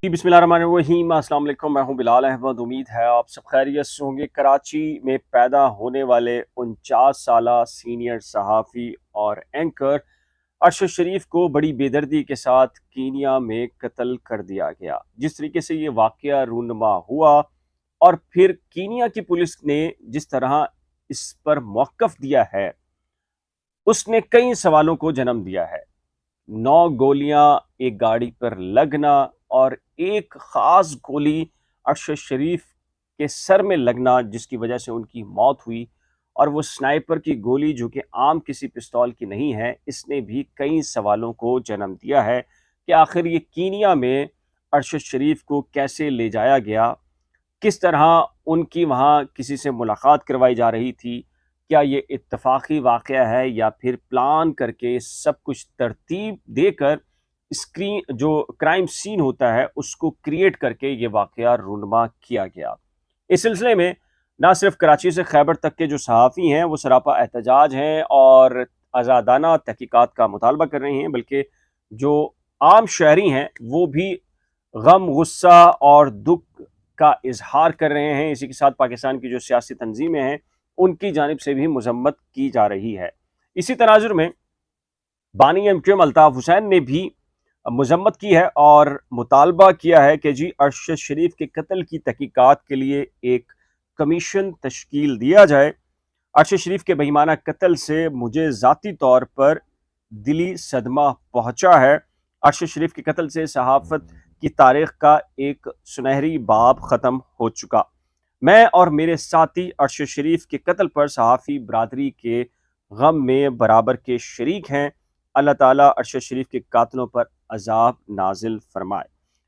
जी बिस्मिल्लाहिर्रहमानिर्रहीम, अस्सलाम वालेकुम। मैं हूं बिलाल अहमद। उम्मीद है आप सब खैरियत से होंगे। कराची में पैदा होने वाले 49 साला सीनियर सहाफ़ी और एंकर अरशद शरीफ को बड़ी बेदर्दी के साथ कीनिया में कत्ल कर दिया गया। जिस तरीके से ये वाक़या रूनुमा हुआ और फिर कीनिया की पुलिस ने जिस तरह इस पर मौक़िफ़ दिया है, उसने कई सवालों को जन्म दिया है। 9 गोलियां एक गाड़ी पर लगना और एक खास गोली अरशद शरीफ के सर में लगना, जिसकी वजह से उनकी मौत हुई, और वो स्नाइपर की गोली जो कि आम किसी पिस्तौल की नहीं है, इसने भी कई सवालों को जन्म दिया है कि आखिर ये कीनिया में अरशद शरीफ को कैसे ले जाया गया, किस तरह उनकी वहाँ किसी से मुलाकात करवाई जा रही थी, क्या ये इत्तफाकी वाक़या है या फिर प्लान करके सब कुछ तरतीब देकर स्क्रीन जो क्राइम सीन होता है उसको क्रिएट करके ये वाक़या रूनुमा किया गया। इस सिलसिले में ना सिर्फ कराची से खैबर तक के जो सहाफ़ी हैं वो सरापा एहतजाज हैं और आज़ादाना तहकीकात का मुतालबा कर रहे हैं, बल्कि जो आम शहरी हैं वो भी गम, गुस्सा और दुख का इजहार कर रहे हैं। इसी के साथ पाकिस्तान की जो सियासी तंजीमें हैं उनकी जानिब से भी मजम्मत की जा रही है। इसी तनाजुर में बानी एमक्यूएम अल्ताफ हुसैन ने भी मजम्मत की है और मुतालबा किया है कि जी अरशद शरीफ के कत्ल की तहकीकात के लिए एक कमीशन तश्कील दिया जाए। अरशद शरीफ के बेईमाना कत्ल से मुझे ज़ाती तौर पर दिली सदमा पहुंचा है। अरशद शरीफ के कत्ल से सहाफ़त की तारीख का एक सुनहरी बाब ख़त्म हो चुका। मैं और मेरे साथी अरशद शरीफ के कत्ल पर सहाफ़ी बरादरी के गम में बराबर के शरीक हैं। अल्लाह ताला अरशद शरीफ के कातलों पर अजाब नाजिल फरमाए।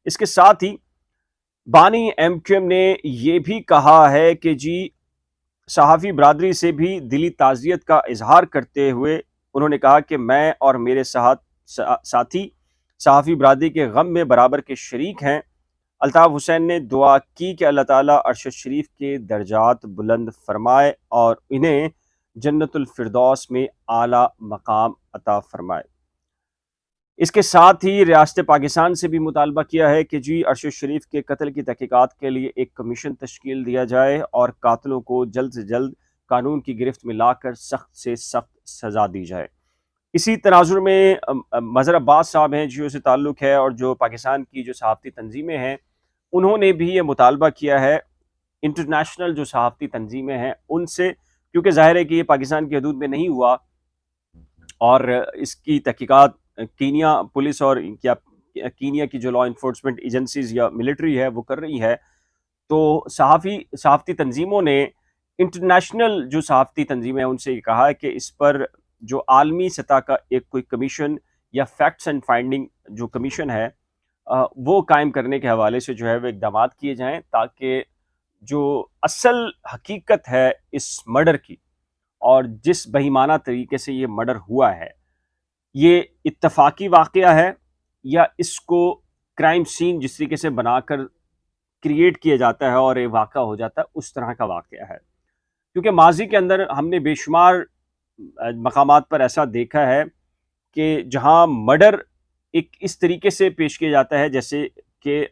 इसके साथ ही बानी एमक्यूएम ने यह भी कहा है कि जी सहाफ़ी बरादरी से भी दिली ताज़ियत का इजहार करते हुए उन्होंने कहा कि मैं और मेरे साथी सहाफ़ी बरादरी के गम में बराबर के शरीक हैं। अल्ताफ हुसैन ने दुआ की कि अल्लाह ताला अरशद शरीफ के दर्जात बुलंद फरमाए और इन्हें जन्नतुल फिरदौस में आला मकाम अता फरमाए। इसके साथ ही रियासत पाकिस्तान से भी मुतालबा किया है कि जी अरशद शरीफ के कत्ल की तहकीकात के लिए एक कमीशन तश्कील दिया जाए और कातिलों को जल्द से जल्द कानून की गिरफ्त में लाकर सख्त से सख्त सज़ा दी जाए। इसी तनाजुर में मज़हर अब्बास साहब हैं, जियो से ताल्लुक़ है, और जो पाकिस्तान की जो सहाफ़ती तंजीमें हैं उन्होंने भी ये मुतालबा किया है इंटरनेशनल जो सहाफ़ती तंजीमें हैं उनसे, क्योंकि ज़ाहिर है कि ये पाकिस्तान की हदूद में नहीं हुआ और इसकी तहकीकात कीनिया पुलिस और कीनिया की जो लॉ इन्फोर्समेंट एजेंसीज या मिलिट्री है वो कर रही है। तो सहाफ़ती तंजीमों ने इंटरनेशनल जो सहाफ़ती तंजीमें हैं उनसे कहा है कि इस पर जो आलमी सतह का एक कोई कमीशन या फैक्ट्स एंड फाइंडिंग जो कमीशन है वो कायम करने के हवाले से जो है वो इक़दामात किए जाएं, ताकि जो असल हकीकत है इस मर्डर की और जिस बेईमाना तरीके से ये मर्डर हुआ है, ये इत्तफाकी वाक़या है या इसको क्राइम सीन जिस तरीके से बनाकर क्रिएट किया जाता है और ये वाक़ा हो जाता है उस तरह का वाक़या है। क्योंकि माजी के अंदर हमने बेशुमार मकामात पर ऐसा देखा है कि जहाँ मर्डर एक इस तरीके से पेश किया जाता है जैसे कि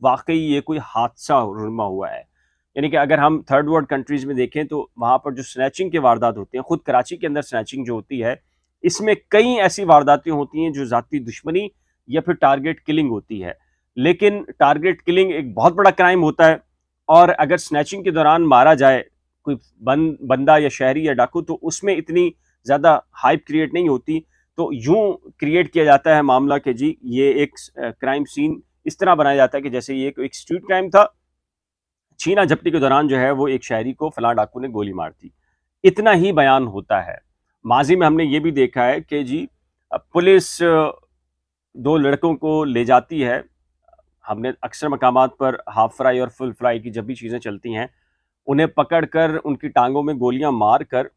वाकई ये कोई हादसा रूनुमा हुआ है। यानी कि अगर हम थर्ड वर्ल्ड कंट्रीज़ में देखें तो वहाँ पर जो स्नैचिंग के वारदात होते हैं, ख़ुद कराची के अंदर स्नैचिंग जो होती है, इसमें कई ऐसी वारदातें होती हैं जो ज़ाती दुश्मनी या फिर टारगेट किलिंग होती है। लेकिन टारगेट किलिंग एक बहुत बड़ा क्राइम होता है और अगर स्नैचिंग के दौरान मारा जाए कोई बंदा या शहरी या डाकू तो उसमें इतनी ज़्यादा हाइप क्रिएट नहीं होती। तो यूं क्रिएट किया जाता है मामला कि जी ये एक क्राइम सीन इस तरह बनाया जाता है कि जैसे ये एक स्ट्रीट क्राइम था, छीना झपटी के दौरान जो है वो एक शहरी को फलां डाकू ने गोली मार दी, इतना ही बयान होता है। माजी में हमने ये भी देखा है कि जी पुलिस 2 लड़कों को ले जाती है। हमने अक्सर मकामात पर हाफ फ्राई और फुल फ्राई की जब भी चीज़ें चलती हैं, उन्हें पकड़कर उनकी टांगों में गोलियां मार कर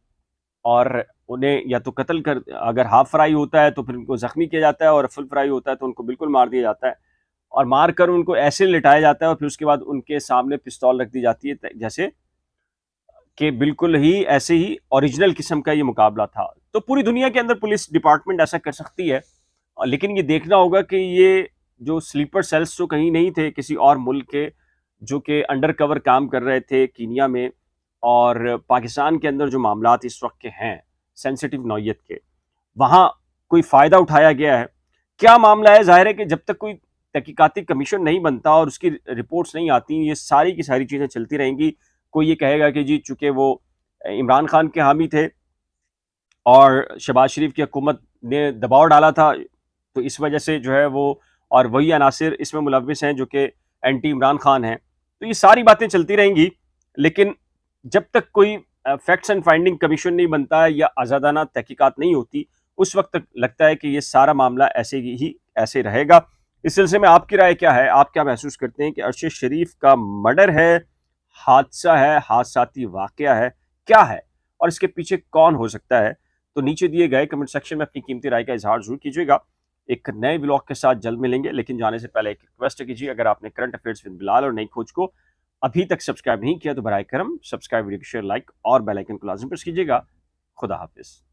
और उन्हें या तो कत्ल कर, अगर हाफ फ्राई होता है तो फिर उनको ज़ख्मी किया जाता है और फुल फ्राई होता है तो उनको बिल्कुल मार दिया जाता है और मार कर उनको ऐसे लिटाया जाता है और फिर उसके बाद उनके सामने पिस्तौल रख दी जाती है जैसे कि बिल्कुल ही ऐसे ही ओरिजिनल किस्म का ये मुकाबला था। तो पूरी दुनिया के अंदर पुलिस डिपार्टमेंट ऐसा कर सकती है, लेकिन ये देखना होगा कि ये جو سلیپر سیلز تو کہیں نہیں تھے کسی اور ملک کے جو کہ انڈر کور کام کر رہے تھے کینیا میں، اور پاکستان کے اندر جو معاملات اس وقت کے ہیں سینسٹیو نوعیت کے، وہاں کوئی فائدہ اٹھایا گیا ہے؟ کیا معاملہ ہے؟ ظاہر ہے کہ جب تک کوئی تحقیقاتی کمیشن نہیں بنتا اور اس کی رپورٹس نہیں آتی، یہ ساری کی ساری چیزیں چلتی رہیں گی۔ کوئی یہ کہے گا کہ جی چونکہ وہ عمران خان کے حامی تھے اور شہباز شریف کی حکومت نے دباؤ ڈالا تھا تو اس وجہ سے جو ہے وہ، اور وہی عناصر اس میں ملوث ہیں جو کہ اینٹی عمران خان ہیں، تو یہ ساری باتیں چلتی رہیں گی۔ لیکن جب تک کوئی فیکٹس اینڈ فائنڈنگ کمیشن نہیں بنتا یا آزادانہ تحقیقات نہیں ہوتی، اس وقت تک لگتا ہے کہ یہ سارا معاملہ ایسے رہے گا۔ اس سلسلے میں آپ کی رائے کیا ہے؟ آپ کیا محسوس کرتے ہیں کہ ارشد شریف کا مرڈر ہے، حادثہ ہے، حادثاتی واقعہ ہے، کیا ہے، اور اس کے پیچھے کون ہو سکتا ہے؟ تو نیچے دیے گئے کمنٹ سیکشن میں اپنی قیمتی رائے کا اظہار ضرور کیجیے گا۔ ایک نئے ولاگ کے ساتھ جلد ملیں گے، لیکن جانے سے پہلے ایک ریکویسٹ کیجیے، اگر آپ نے کرنٹ افیئرز ود بلال اور نئی کھوج کو ابھی تک سبسکرائب نہیں کیا تو برائے کرم سبسکرائب، ویڈیو کو شیئر، لائک اور بیل آئیکن کو لازم پریس کیجیے گا۔ خدا حافظ۔